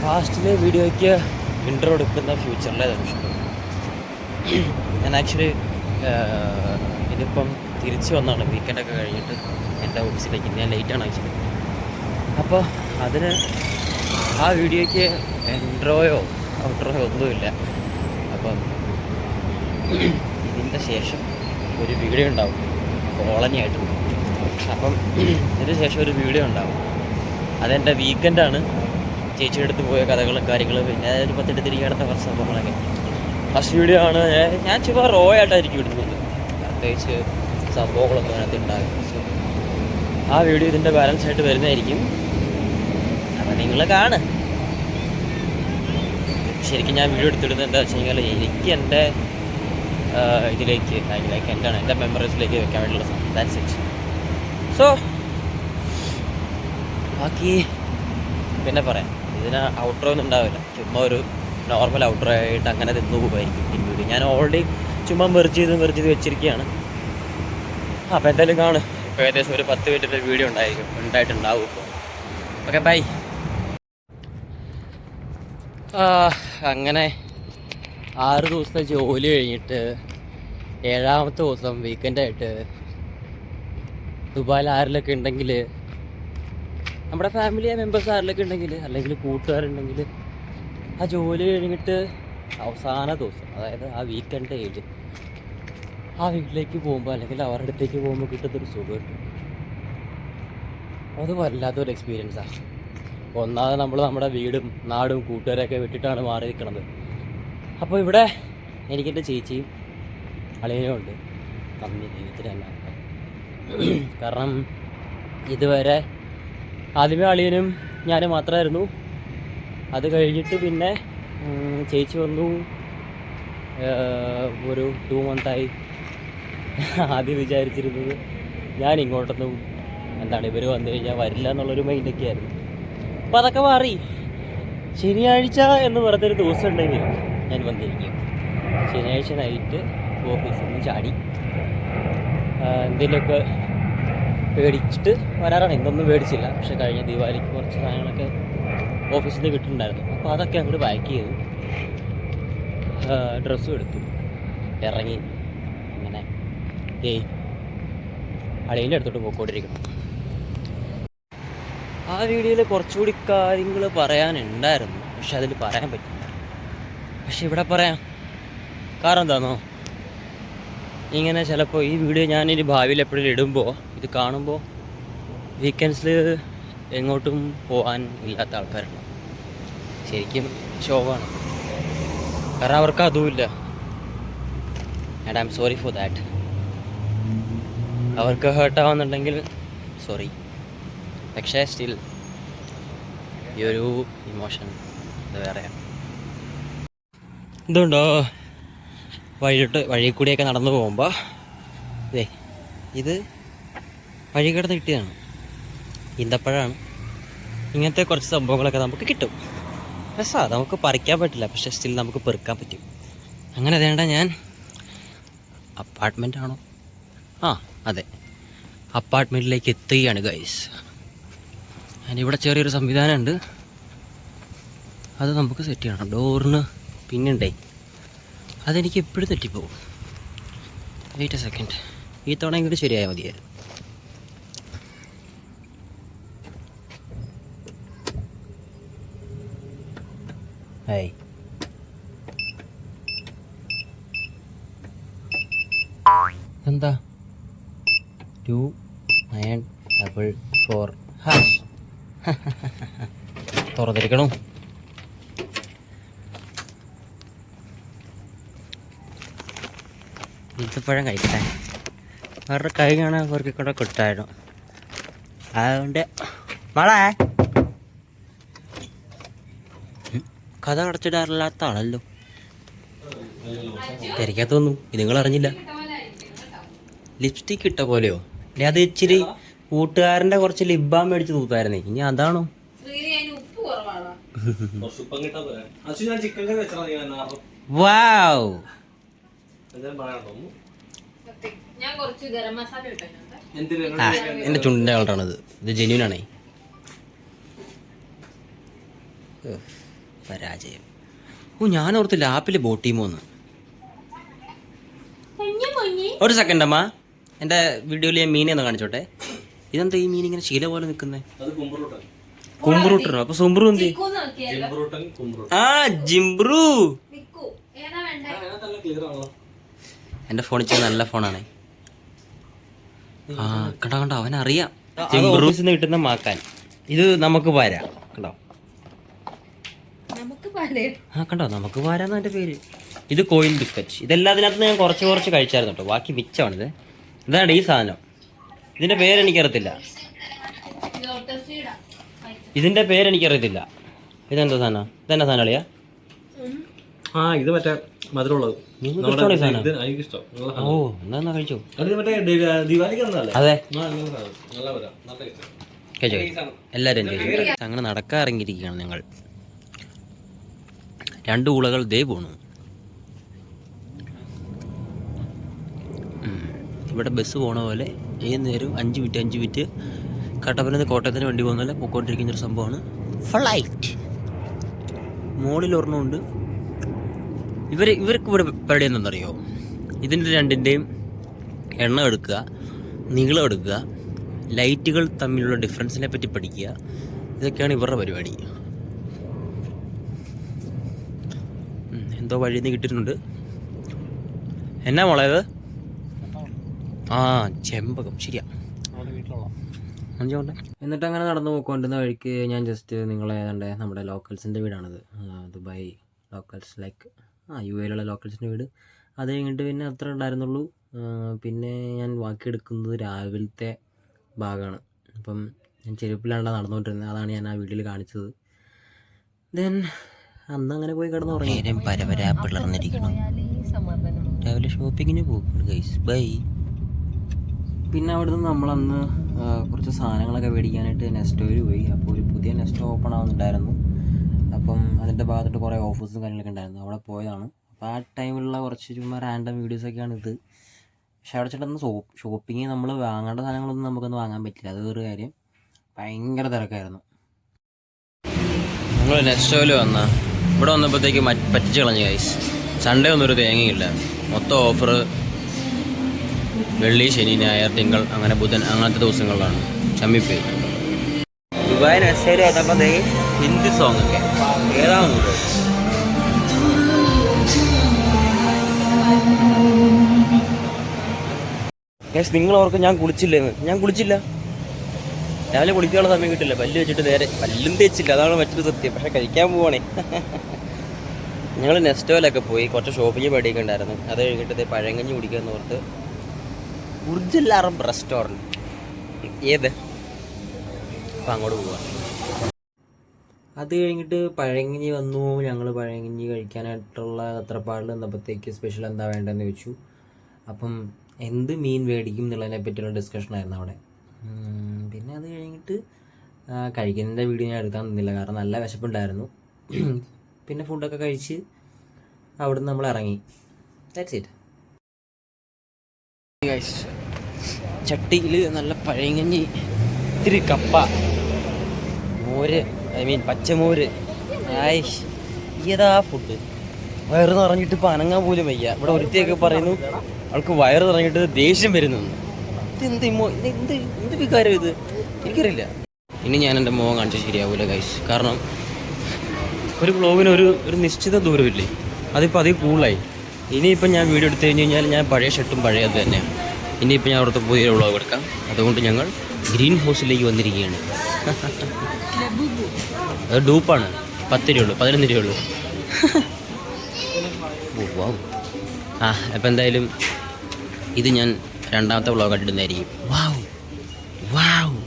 പാസ്റ്റിലെ വീഡിയോയ്ക്ക് ഇൻട്രോ എടുക്കുന്ന ഫ്യൂച്ചറിലെ നിമിഷം. ഞാൻ ആക്ച്വലി ഇതിപ്പം തിരിച്ചു വന്നാണ് വീക്കെൻഡൊക്കെ കഴിഞ്ഞിട്ട് എൻ്റെ ഓഫീസിലേക്ക്. ഞാൻ ലേറ്റാണ് ആക്ച്വലി. അപ്പോൾ അതിന് ആ വീഡിയോയ്ക്ക് ഇൻട്രോയോ ഔട്ട്രോയോ ഒന്നുമില്ല. അപ്പം ഇതിൻ്റെ ശേഷം ഒരു വീഡിയോ ഉണ്ടാവും, കോളനിയായിട്ടുണ്ട്. അപ്പം ഇതിന് ശേഷം ഒരു വീഡിയോ ഉണ്ടാവും. അതെൻ്റെ വീക്കെൻഡാണ്. ചേച്ചിയുടെ അടുത്ത് പോയ കഥകളും കാര്യങ്ങളും, പിന്നെ ഒരു 10 തിരികെടുത്ത കുറച്ച് സംഭവങ്ങളൊക്കെ. ഫസ്റ്റ് വീഡിയോ ആണ്. ഞാൻ ചുമ്മാ റോ ആയിട്ടായിരിക്കും ഇടുന്നത്, പ്രത്യേകിച്ച് സംഭവങ്ങളൊന്നും അതിനകത്ത് ഉണ്ടാകും. സോ ആ വീഡിയോ ഇതിൻ്റെ ബാലൻസ് ആയിട്ട് വരുന്നതായിരിക്കും. അപ്പം നിങ്ങൾ കാണ്. ശരിക്കും ഞാൻ വീഡിയോ എടുത്തിടുന്നത് എന്താ വെച്ച് കഴിഞ്ഞാൽ, എനിക്ക് എൻ്റെ ഇതിലേക്ക് എന്താണ് എൻ്റെ മെമ്മറീസിലേക്ക് വെക്കാൻ വേണ്ടിയുള്ള സാധനം. That's it. സോ ബാക്കി പിന്നെ പറയാം. ഇതിന് ഔട്ട്രോ ഒന്നും ഉണ്ടാവില്ല, ചുമ്മാ ഒരു നോർമൽ ഔട്ട്രോ ആയിട്ട് അങ്ങനെ നിന്ന് പോകുമായിരിക്കും ഈ വീഡിയോ. ഞാൻ ഓൾറെഡി ചുമ്മാ മെർജ് ചെയ്ത് വെച്ചിരിക്കുകയാണ്. അപ്പോൾ എന്തായാലും കാണും. ഇപ്പോൾ ഏകദേശം ഒരു 10 മിനിറ്റിൻ്റെ വീഡിയോ ഉണ്ടായിട്ടുണ്ടാവും ഇപ്പോൾ. Okay, bye. അങ്ങനെ 6 ദിവസത്തെ ജോലി കഴിഞ്ഞിട്ട് 7ാമത്തെ ദിവസം വീക്കെൻഡായിട്ട് ദുബായിൽ ആരിലൊക്കെ ഉണ്ടെങ്കിൽ, നമ്മുടെ ഫാമിലി മെമ്പേഴ്സ് ആരിലൊക്കെ ഉണ്ടെങ്കിൽ, അല്ലെങ്കിൽ കൂട്ടുകാരുണ്ടെങ്കിൽ, ആ ജോലി കഴിഞ്ഞിട്ട് അവസാന ദിവസം, അതായത് ആ വീക്കെൻഡ് ഡേയിൽ ആ വീട്ടിലേക്ക് പോകുമ്പോൾ, അല്ലെങ്കിൽ അവരുടെ അടുത്തേക്ക് പോകുമ്പോൾ കിട്ടുന്നൊരു സുഖമുണ്ട്. അത് വല്ലാത്തൊരു എക്സ്പീരിയൻസാണ്. ഒന്നാമത് നമ്മൾ നമ്മുടെ വീടും നാടും കൂട്ടുകാരൊക്കെ വിട്ടിട്ടാണ് മാറി നിൽക്കുന്നത്. അപ്പോൾ ഇവിടെ എനിക്കെൻ്റെ ചേച്ചിയും അളിയനും ഉണ്ട്. നന്ദി ദൈവത്തിന് തന്നെ. കാരണം ഇതുവരെ ആദ്യമേ അളിയനും ഞാനും മാത്രമായിരുന്നു. അത് കഴിഞ്ഞിട്ട് പിന്നെ ചേച്ചി വന്നു. ഒരു 2 മന്തായി. ആദ്യം വിചാരിച്ചിരുന്നത് ഞാൻ ഇങ്ങോട്ടൊന്നും ഇവർ വന്നു കഴിഞ്ഞാൽ വരില്ല എന്നുള്ളൊരു മൈൻഡൊക്കെ ആയിരുന്നു. അപ്പോൾ അതൊക്കെ മാറി. ശനിയാഴ്ച എന്ന് പറഞ്ഞൊരു ദിവസം ഉണ്ടെങ്കിൽ ഞാൻ വന്നിരിക്കും. ശനിയാഴ്ച നൈറ്റ് ഓഫീസിൽ നിന്ന് ചാടി എന്തെങ്കിലുമൊക്കെ മേടിച്ചിട്ട് വരാറാണ്. ഇന്നൊന്നും മേടിച്ചില്ല, പക്ഷെ കഴിഞ്ഞ ദീപാവലിക്ക് കുറച്ച് സാധനങ്ങളൊക്കെ ഓഫീസിൽ നിന്ന് കിട്ടുന്നുണ്ടായിരുന്നു. അപ്പോൾ അതൊക്കെ അങ്ങോട്ട് പാക്ക് ചെയ്തു, ഡ്രസ്സും എടുത്തു, ഇറങ്ങി. അങ്ങനെ അളിയൻ്റെ അടുത്തോട്ട് പോയിക്കൊണ്ടിരിക്കണം. ആ വീഡിയോയിൽ കുറച്ചുകൂടി കാര്യങ്ങൾ പറയാനുണ്ടായിരുന്നു, പക്ഷെ അതിൽ പറയാൻ പറ്റില്ല. പക്ഷെ ഇവിടെ പറയാം. കാരണം എന്താണെന്നോ, ഇങ്ങനെ ചിലപ്പോൾ ഈ വീഡിയോ ഞാനിനി ഭാവിയിൽ എപ്പോഴും ഇടുമ്പോൾ, ഇത് കാണുമ്പോൾ വീക്കെൻഡ്സിൽ എങ്ങോട്ടും പോകാൻ ഇല്ലാത്ത ആൾക്കാരുണ്ട്. ശരിക്കും ശോകമാണ്. കാരണം അവർക്ക് അതുമില്ല. And I am sorry for that. അവർക്ക് ഹേർട്ടാവുന്നുണ്ടെങ്കിൽ സോറി. പക്ഷേ സ്റ്റിൽ ഈ ഒരു ഇമോഷൻ ഇത് വേറെയാണ്. എന്തുകൊണ്ടോ വഴി കൂടിയൊക്കെ നടന്നു പോകുമ്പോൾ ഇത് വഴി കിടന്ന് കിട്ടിയതാണ്. ഈന്തപ്പഴമാണ്. ഇങ്ങനത്തെ കുറച്ച് സംഭവങ്ങളൊക്കെ നമുക്ക് കിട്ടും. രസമാണ്. നമുക്ക് പറിക്കാൻ പറ്റില്ല, പക്ഷേ സ്റ്റിൽ നമുക്ക് പെറുക്കാൻ പറ്റും. അങ്ങനെ വേണ്ട. ഞാൻ അപ്പാർട്ട്മെൻ്റ് ആണോ? അതെ, അപ്പാർട്ട്മെൻറ്റിലേക്ക് എത്തുകയാണ് ഗൈസ്. ഇവിടെ ചെറിയൊരു സംവിധാനമുണ്ട്, അത് നമുക്ക് സെറ്റ് ചെയ്യണം. ഡോറിന് പിന്നുണ്ടേ, അതെനിക്ക് എപ്പോഴും തെറ്റിപ്പോവും. Wait A second. ഈ തവണ ഇങ്ങോട്ട് ശരിയായാൽ മതിയായിരുന്നു. ഹായ്. എന്താ 2944 ഹാഷ് തുറന്നിരിക്കണോ? ഈത്തപ്പഴം കഴിക്കട്ടെ. അവരുടെ കൈ കാണാൻ അവർക്ക് കൂടെ കിട്ടായിരുന്നു. അതുകൊണ്ട് മോളെ കഥ അടച്ചിടാറില്ലാത്ത ആളല്ലോ. തിരക്കാത്തൊന്നും നിങ്ങൾ അറിഞ്ഞില്ല. ലിപ്സ്റ്റിക് ഇട്ട പോലെയോ? അല്ലെ അത് ഇച്ചിരി കൂട്ടുകാരൻ്റെ കുറച്ച് ലിബാം മേടിച്ച് തൂത്തായിരുന്നേ. ഇനി അതാണോ? വാവ്. എൻ്റെ ചുണ്ടിൻ്റെ കളറാണിത്. ഇത് ജെന്യൂനാണേ. പരാജയം. ഓ, ഞാനോർത്ത് ലാപ്പിൽ ബോട്ട് ടീമോന്ന്. ഒരു സെക്കൻഡ് അമ്മ, എൻ്റെ വീഡിയോയിൽ ഞാൻ മീനെ ഒന്ന് കാണിച്ചോട്ടെ. ഇതെന്താ ഈ മീൻ ഇങ്ങനെ ശീല പോലെ നിൽക്കുന്നത്? കുമ്പറൂട്ടനോ? അപ്പൊ സുംബ്രു എന്തി? ആ, ജിംബ്രു. എൻ്റെ ഫോണിൽ നല്ല ഫോണാണ്. ആ, കണ്ടോ അവനറിയാം. ജിംബ്രൂസിന്ന് കിട്ടുന്ന മാക്കാൻ. ഇത് നമുക്ക് പാരാ. കണ്ടോ? ആ, കണ്ടോ, നമുക്ക് പാരാന്ന് എൻ്റെ പേര്. ഇത് കോയിൻ ബിസ്ക്കറ്റ്. ഇതെല്ലാം അതിനകത്ത് ഞാൻ കുറച്ച് കഴിച്ചായിരുന്നു കേട്ടോ. ബാക്കി മിച്ചമാണിത്. ഇതാണ് ഈ സാധനം. ഇതിന്റെ പേരെനിക്കറിയത്തില്ല. ഇതെന്താ സാധനം? ഇതെന്നാ സാധനം അളിയാ? ഇത് മറ്റേ മധുരമുള്ളത്. ഓ, എന്നാ കഴിച്ചു. അതെ, എല്ലാരും അങ്ങനെ നടക്കാറിങ്ങിയിരിക്കുകയാണ് ഞങ്ങൾ. 2 ഉളകൾ ദേ പോണു. ഇവിടെ ബസ് പോണ പോലെ ഏത് നേരം 5 മിനിറ്റ് കട്ടപ്പനയിൽ നിന്ന് കോട്ടയത്തിന് വണ്ടി പോകുന്ന പോലെ പൊക്കോണ്ടിരിക്കുന്നൊരു സംഭവമാണ് ഫ്ലൈറ്റ്. മുകളിൽ ഒരെണ്ണമുണ്ട്. ഇവർക്ക് ഇവിടെ പരിപാടി എന്താണെന്നറിയോ? ഇതിൻ്റെ രണ്ടിൻ്റെയും എണ്ണം എടുക്കുക, നീളം എടുക്കുക, ലൈറ്റുകൾ തമ്മിലുള്ള ഡിഫറൻസിനെ പറ്റി പഠിക്കുക. ഇതൊക്കെയാണ് ഇവരുടെ പരിപാടി. എന്തോ വഴിയിൽ നിന്ന് കിട്ടിയിട്ടുണ്ട്. എന്നാ മോളേത്? ആ, ചെമ്പകം. ശരിയാ. എന്നിട്ട് അങ്ങനെ നടന്നു പോയിക്കൊണ്ടിരുന്ന വഴിക്ക് ഞാൻ ജസ്റ്റ് നിങ്ങളെ ഏതാണ്ട് നമ്മുടെ ലോക്കൽസിൻ്റെ വീടാണിത്. ദുബായ് ലോക്കൽസ്, ലൈക്ക് UAE ലോക്കൽസിൻ്റെ വീട്. അത് കഴിഞ്ഞിട്ട് പിന്നെ അത്ര ഉണ്ടായിരുന്നുള്ളൂ. പിന്നെ ഞാൻ ബാക്കിയെടുക്കുന്നത് രാവിലത്തെ ഭാഗമാണ്. അപ്പം ഞാൻ ചെരുപ്പിലാണ്ട നടന്നുകൊണ്ടിരുന്നത്. അതാണ് ഞാൻ ആ വീട്ടിൽ കാണിച്ചത്. ദെൻ അന്ന് അങ്ങനെ പോയി കിടന്നുറങ്ങി. പരപരാ പിളർന്നിരിക്കണം. രാവിലെ ഷോപ്പിങ്ങിന് പോകും ഗൈസ്. ബൈ. പിന്നെ അവിടുന്ന് നമ്മളന്ന് കുറച്ച് സാധനങ്ങളൊക്കെ മേടിക്കാനായിട്ട് നെസ്റ്റോയിൽ പോയി. അപ്പോൾ ഒരു പുതിയ നെസ്റ്റോ ഓപ്പൺ ആവുന്നുണ്ടായിരുന്നു. അപ്പം അതിൻ്റെ ഭാഗത്തോട്ട് കുറേ ഓഫേഴ്സും കാര്യങ്ങളൊക്കെ ഉണ്ടായിരുന്നു. അവിടെ പോയതാണ്. അപ്പോൾ ആ ടൈമിലുള്ള കുറച്ച് ചുമ്മാ റാൻഡം വീഡിയോസൊക്കെയാണ് ഇത്. പക്ഷെ അവിടെ ചേട്ടന്ന് ഷോപ്പിങ് നമ്മൾ വാങ്ങേണ്ട സാധനങ്ങളൊന്നും നമുക്കൊന്നും വാങ്ങാൻ പറ്റില്ല. അത് വേറെ കാര്യം. ഭയങ്കര തിരക്കായിരുന്നു. നമ്മൾ നെസ്റ്റോയിൽ ഇവിടെ വന്നപ്പോഴത്തേക്ക് പറ്റിച്ച് കളഞ്ഞു ഗൈസ്. സൺഡേ ഒന്നും ഒരു തേങ്ങയില്ല. മൊത്തം ഓഫർ വെള്ളി, ശനി, ഞായർ, തിങ്കൾ, അങ്ങനെ ബുധൻ, അങ്ങനത്തെ ദിവസങ്ങളിലാണ്. ചമ്മിപ്പോയി. ദുബായ് നെസ്റ്റോയിൽ വന്നപ്പോൾ ഹിന്ദി സോങ് ഒക്കെ ഏതാണ് ഗൈസ്? നിങ്ങൾ ഓർക്കും ഞാൻ കുളിച്ചില്ലെന്ന്. ഞാൻ കുളിച്ചില്ല. രാവിലെ കുളിക്കാനുള്ള സമയം കിട്ടില്ല. പല്ല് വെച്ചിട്ട് നേരെ പല്ലും തേച്ചില്ല. അതാണ് മറ്റൊരു സത്യം. പക്ഷെ കഴിക്കാൻ പോവാണേ. ഞങ്ങൾ നെസ്റ്റോയിലൊക്കെ പോയി കുറച്ച് ഷോപ്പിങ് പടിയൊക്കെ ഉണ്ടായിരുന്നു. അത് കഴിഞ്ഞിട്ട് പഴങ്കഞ്ഞി കുടിക്കാമെന്ന് ഓർത്ത് ഉർജുൽ അറബ് റെസ്റ്റോറൻറ്റ്. ഏത്? അപ്പം അങ്ങോട്ട് പോവാം. അത് കഴിഞ്ഞിട്ട് പഴങ്കഞ്ഞി വന്നു. ഞങ്ങൾ പഴങ്കഞ്ഞി കഴിക്കാനായിട്ടുള്ള തത്രപ്പാടിൽ വന്നപ്പോഴത്തേക്ക് സ്പെഷ്യൽ എന്താ വേണ്ടതെന്ന് ചോദിച്ചു. അപ്പം എന്ത് മീൻ മേടിക്കും എന്നുള്ളതിനെ പറ്റിയുള്ള ഡിസ്കഷനായിരുന്നു അവിടെ. പിന്നെ അത് കഴിഞ്ഞിട്ട് കഴിക്കുന്നതിൻ്റെ വീഡിയോ ഞാൻ എടുക്കാൻ നിന്നില്ല, കാരണം നല്ല വിശപ്പുണ്ടായിരുന്നു. പിന്നെ ഫുഡൊക്കെ കഴിച്ച് അവിടുന്ന് നമ്മൾ ഇറങ്ങി. That's it. ചട്ടിയിൽ നല്ല പഴങ്കഞ്ഞി, ഇത്തിരി കപ്പ, മോര്, പച്ചമോര്. ഏതാ ഫുഡ്. വയറ് നിറഞ്ഞിട്ട് ഇപ്പം അനങ്ങാൻ പോലും വയ്യ. ഇവിടെ ഒരുത്തിയൊക്കെ പറയുന്നു അവൾക്ക് വയറ് നിറഞ്ഞിട്ട് ദേഷ്യം വരുന്നു. എന്ത് വികാരം ഇത്? എനിക്കറിയില്ല. ഇനി ഞാൻ എൻ്റെ മുഖം കാണിച്ചാൽ ശരിയാവൂല ഗൈസ്. കാരണം ഒരു വ്ളോഗിന് ഒരു നിശ്ചിത ദൂരമില്ലേ, അതിപ്പോൾ അതിൽ കൂടുതലായി. ഇനിയിപ്പം ഞാൻ വീഡിയോ എടുത്തു കഴിഞ്ഞ് കഴിഞ്ഞാൽ ഞാൻ പഴയ ഷർട്ടും പഴയ അത് തന്നെ. ഇനിയിപ്പോൾ ഞാൻ അവിടുത്തെ പുതിയ വ്ളോഗ് എടുക്കാം. അതുകൊണ്ട് ഞങ്ങൾ ഗ്രീൻ ഹൗസിലേക്ക് വന്നിരിക്കുകയാണ്. അത് ഡൂപ്പാണ്. 10 രൂപയുള്ളൂ, 11 രൂപയുള്ളൂ. അപ്പം എന്തായാലും ഇത് ഞാൻ രണ്ടാമത്തെ വ്ളോഗായിട്ട് ഇടുന്നതായിരിക്കും. വാവ് വാവ്.